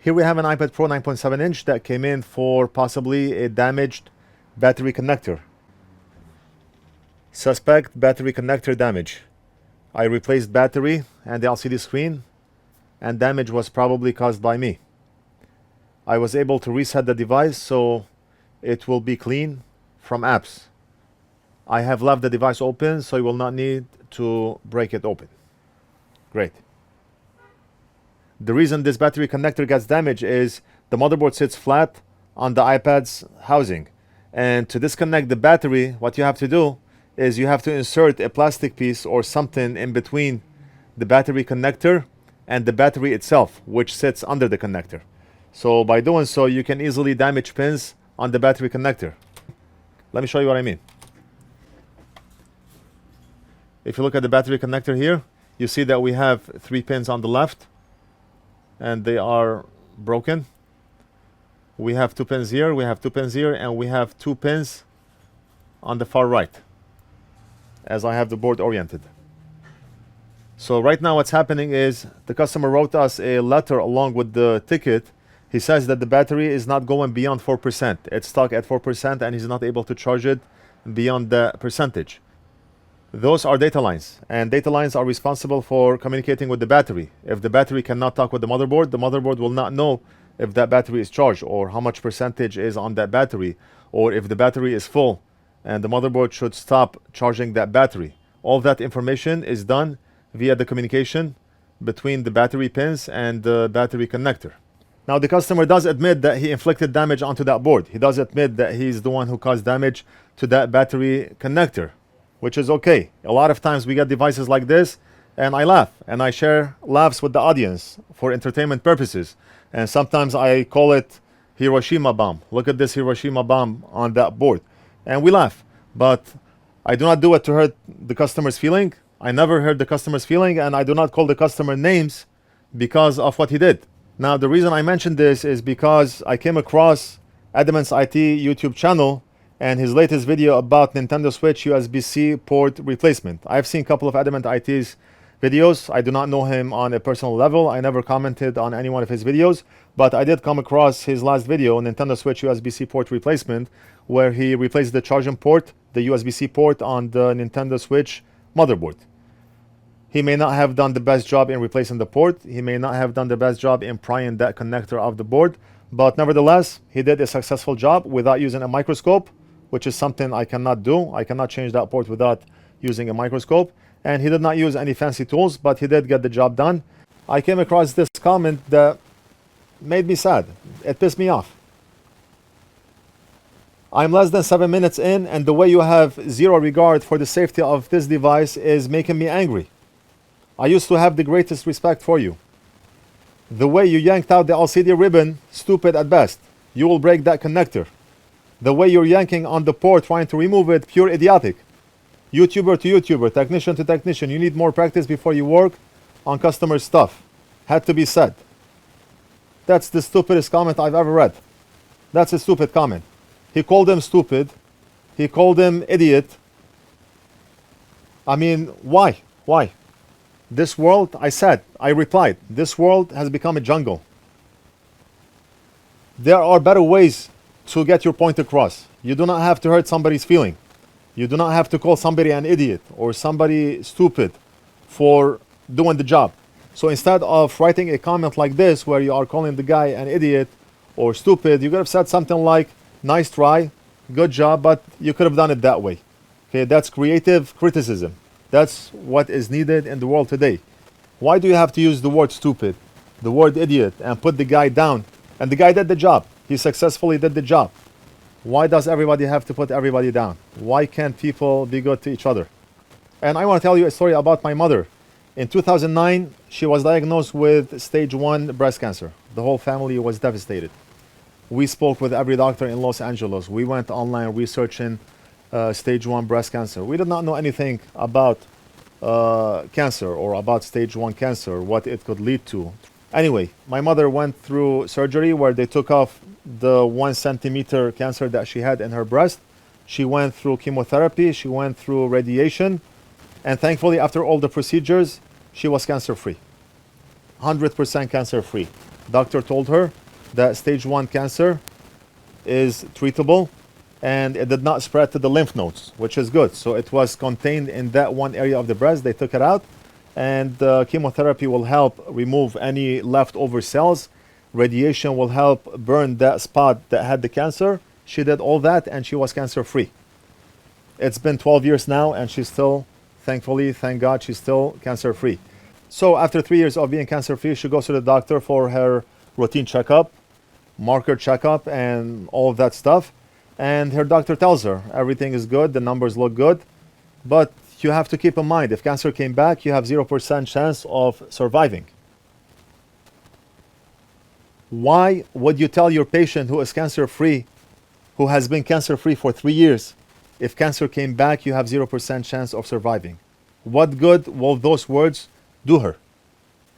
Here we have an iPad Pro 9.7 inch that came in for possibly a damaged battery connector. Suspect battery connector damage. I replaced battery and the LCD screen, and damage was probably caused by me. I was able to reset the device so it will be clean from apps. I have left the device open so you will not need to break it open. Great. The reason this battery connector gets damaged is the motherboard sits flat on the iPad's housing. And to disconnect the battery, what you have to do is you have to insert a plastic piece or something in between the battery connector and the battery itself, which sits under the connector. So by doing so, you can easily damage pins on the battery connector. Let me show you what I mean. If you look at the battery connector here, you see that we have 3 pins on the left and they are broken. We have 2 pins here, we have 2 pins here, and we have 2 pins on the far right, as I have the board oriented. So right now what's happening is the customer wrote us a letter along with the ticket. He says that the battery is not going beyond 4%. It's stuck at 4% and he's not able to charge it beyond the percentage. Those are data lines, and data lines are responsible for communicating with the battery. If the battery cannot talk with the motherboard will not know if that battery is charged or how much percentage is on that battery, or if the battery is full and the motherboard should stop charging that battery. All that information is done via the communication between the battery pins and the battery connector. Now the customer does admit that he inflicted damage onto that board. He does admit that he's the one who caused damage to that battery connector, which is okay. A lot of times we get devices like this and I laugh and I share laughs with the audience for entertainment purposes. And sometimes I call it Hiroshima bomb. Look at this Hiroshima bomb on that board. And we laugh, but I do not do it to hurt the customer's feeling. I never hurt the customer's feeling, and I do not call the customer names because of what he did. Now, the reason I mentioned this is because I came across Adamant's IT YouTube channel and his latest video about Nintendo Switch USB-C port replacement. I've seen a couple of Adamant IT's videos. I do not know him on a personal level. I never commented on any one of his videos, but I did come across his last video, Nintendo Switch USB-C port replacement, where he replaced the charging port, the USB-C port on the Nintendo Switch motherboard. He may not have done the best job in replacing the port. He may not have done the best job in prying that connector off the board, but nevertheless, he did a successful job without using a microscope, which is something I cannot do. I cannot change that port without using a microscope. And he did not use any fancy tools, but he did get the job done. I came across this comment that made me sad. It pissed me off. I'm less than 7 minutes in, and the way you have zero regard for the safety of this device is making me angry. I used to have the greatest respect for you. The way you yanked out the LCD ribbon, stupid at best. You will break that connector. The way you're yanking on the port, trying to remove it, pure idiotic. YouTuber to YouTuber, technician to technician, you need more practice before you work on customer stuff. Had to be said. That's the stupidest comment I've ever read. That's a stupid comment. He called him stupid. He called him idiot. I mean, why? Why? This world, I replied, this world has become a jungle. There are better ways to get your point across. You do not have to hurt somebody's feeling. You do not have to call somebody an idiot or somebody stupid for doing the job. So instead of writing a comment like this where you are calling the guy an idiot or stupid, you could have said something like, nice try, good job, but you could have done it that way. Okay, that's creative criticism. That's what is needed in the world today. Why do you have to use the word stupid, the word idiot, and put the guy down? And the guy did the job. He successfully did the job. Why does everybody have to put everybody down? Why can't people be good to each other? And I want to tell you a story about my mother. In 2009, she was diagnosed with stage 1 breast cancer. The whole family was devastated. We spoke with every doctor in Los Angeles. We went online researching stage 1 breast cancer. We did not know anything about cancer or about stage 1 cancer, what it could lead to. Anyway, my mother went through surgery where they took off the 1 centimeter cancer that she had in her breast. She went through chemotherapy, she went through radiation, and thankfully after all the procedures, she was cancer-free. 100% cancer-free. Doctor told her that stage 1 cancer is treatable and it did not spread to the lymph nodes, which is good. So it was contained in that one area of the breast. They took it out, and chemotherapy will help remove any leftover cells. Radiation will help burn that spot that had the cancer. She did all that and she was cancer free. It's been 12 years now and she's still, thankfully, thank God, she's still cancer free. So after 3 years of being cancer free, she goes to the doctor for her routine checkup, marker checkup, and all of that stuff. And her doctor tells her everything is good, the numbers look good, but you have to keep in mind, if cancer came back, you have 0% chance of surviving. Why would you tell your patient who is cancer free, who has been cancer free for 3 years, if cancer came back, you have 0% chance of surviving? What good will those words do her?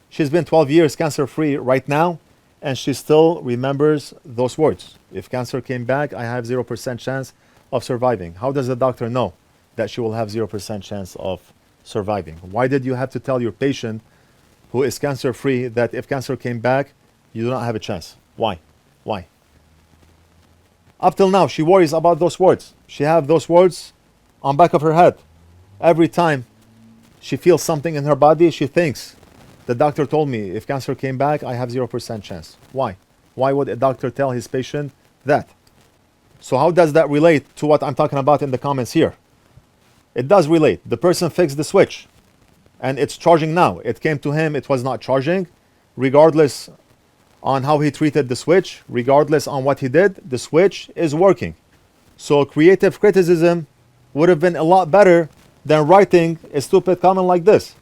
She's been 12 years cancer free right now, and she still remembers those words. If cancer came back, I have 0% chance of surviving. How does the doctor know that she will have 0% chance of surviving? Why did you have to tell your patient who is cancer free that if cancer came back, you do not have a chance? Why? Why? Up till now, she worries about those words. She have those words on back of her head. Every time she feels something in her body, she thinks, the doctor told me if cancer came back, I have 0% chance. Why? Why would a doctor tell his patient that? So how does that relate to what I'm talking about in the comments here? It does relate. The person fixed the switch and it's charging now. It came to him, it was not charging. Regardless on how he treated the switch, regardless on what he did, the switch is working. So creative criticism would have been a lot better than writing a stupid comment like this.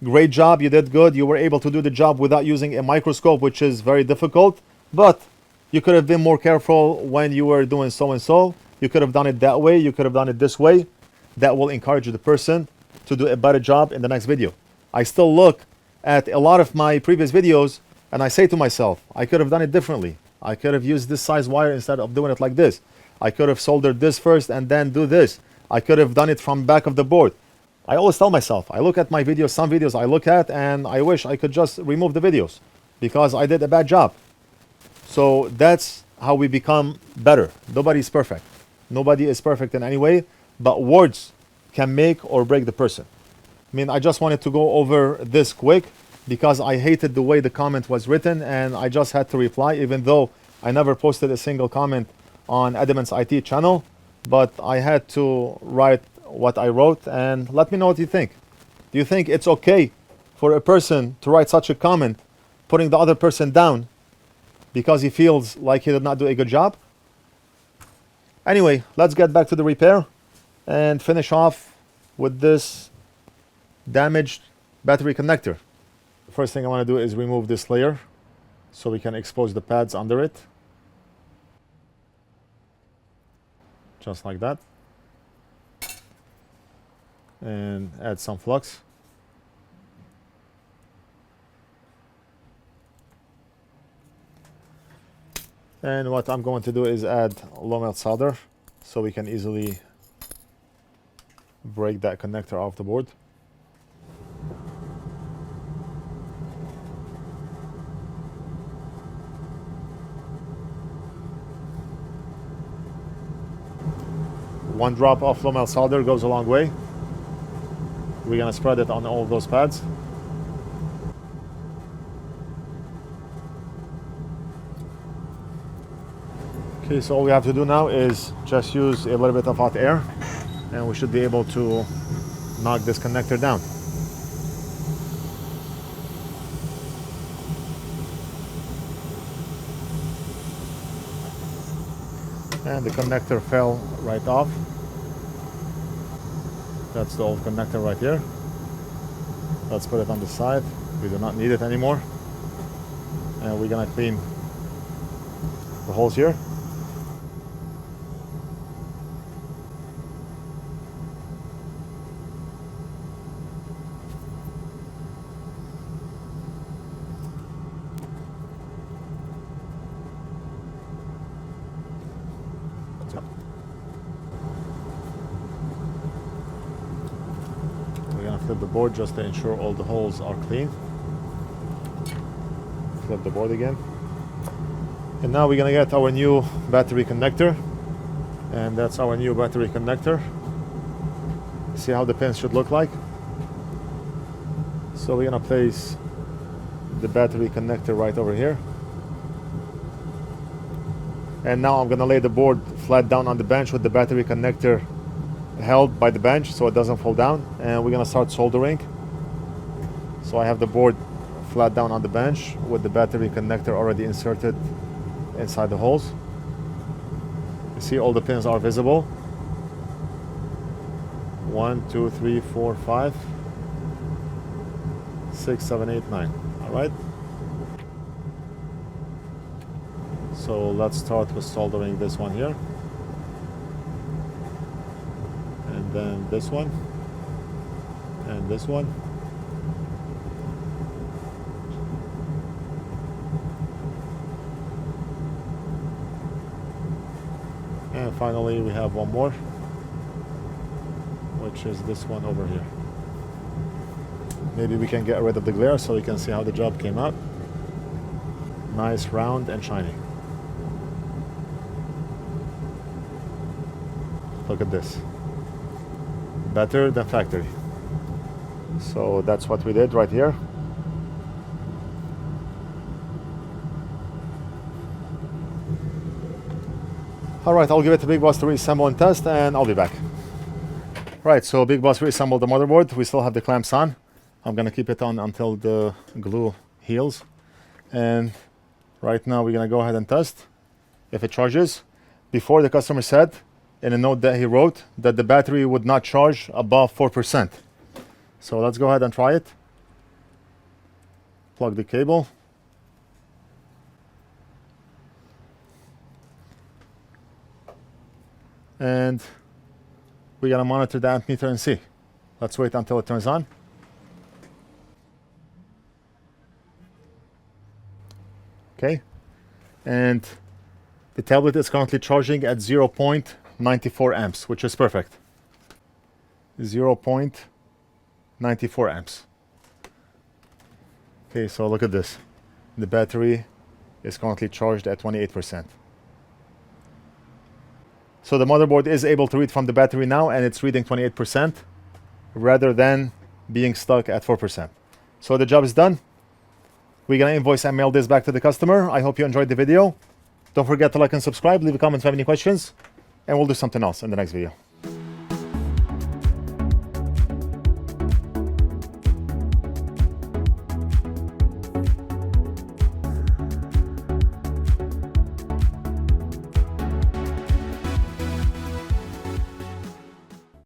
Great job, you did good, you were able to do the job without using a microscope, which is very difficult, but you could have been more careful when you were doing so and so. You could have done it that way, you could have done it this way. That will encourage the person to do a better job in the next video. I still look at a lot of my previous videos and I say to myself, I could have done it differently. I could have used this size wire instead of doing it like this. I could have soldered this first and then do this. I could have done it from back of the board. I always tell myself, I look at my videos, some videos I look at and I wish I could just remove the videos because I did a bad job. So that's how we become better. Nobody's perfect. Nobody is perfect in any way, but words can make or break the person. I mean, I just wanted to go over this quick because I hated the way the comment was written and I just had to reply, even though I never posted a single comment on Adamant's IT channel, but I had to write what I wrote. And let me know what you think. Do you think it's okay for a person to write such a comment, putting the other person down because he feels like he did not do a good job? Anyway, let's get back to the repair and finish off with this damaged battery connector. The first thing I want to do is remove this layer so we can expose the pads under it. Just like that. And add some flux. And what I'm going to do is add low melt solder so we can easily break that connector off the board. One drop of low melt solder goes a long way. We're gonna spread it on all of those pads. Okay, so all we have to do now is just use a little bit of hot air and we should be able to knock this connector down. And the connector fell right off. That's the old connector right here. Let's put it on the side. We do not need it anymore. And we're gonna clean the holes here. Flip the board just to ensure all the holes are clean. Flip flip the board again. And now we're gonna get our new battery connector. And that's our new battery connector. See how the pins should look like. So we're gonna place the battery connector right over here. And now I'm gonna lay the board flat down on the bench with the battery connector held by the bench so it doesn't fall down. And we're gonna start soldering. So I have the board flat down on the bench with the battery connector already inserted inside the holes. You see all the pins are visible. 1, 2, 3, 4, 5, 6, 7, 8, 9. All right. So let's start with soldering this one here. And then this one. And this one. And finally we have one more, which is this one over here. Maybe we can get rid of the glare so you can see how the job came out. Nice, round and shiny. Look at this. Better than factory. So that's what we did right here. All right, I'll give it to Big Boss to reassemble and test, and I'll be back. Right, so Big Boss reassembled the motherboard. We still have the clamps on. I'm gonna keep it on until the glue heals. And right now we're gonna go ahead and test if it charges. Before, the customer said in a note that he wrote that the battery would not charge above 4%. So let's go ahead and try it. Plug the cable. And we're gonna monitor the amp meter and see. Let's wait until it turns on. Okay, and the tablet is currently charging at 0.94 amps, which is perfect. 0.94 amps. Okay, so look at this. The battery is currently charged at 28%. So the motherboard is able to read from the battery now, and it's reading 28% rather than being stuck at 4%. So the job is done. We're gonna invoice and mail this back to the customer. I hope you enjoyed the video. Don't forget to like and subscribe, leave a comment if you have any questions, and we'll do something else in the next video.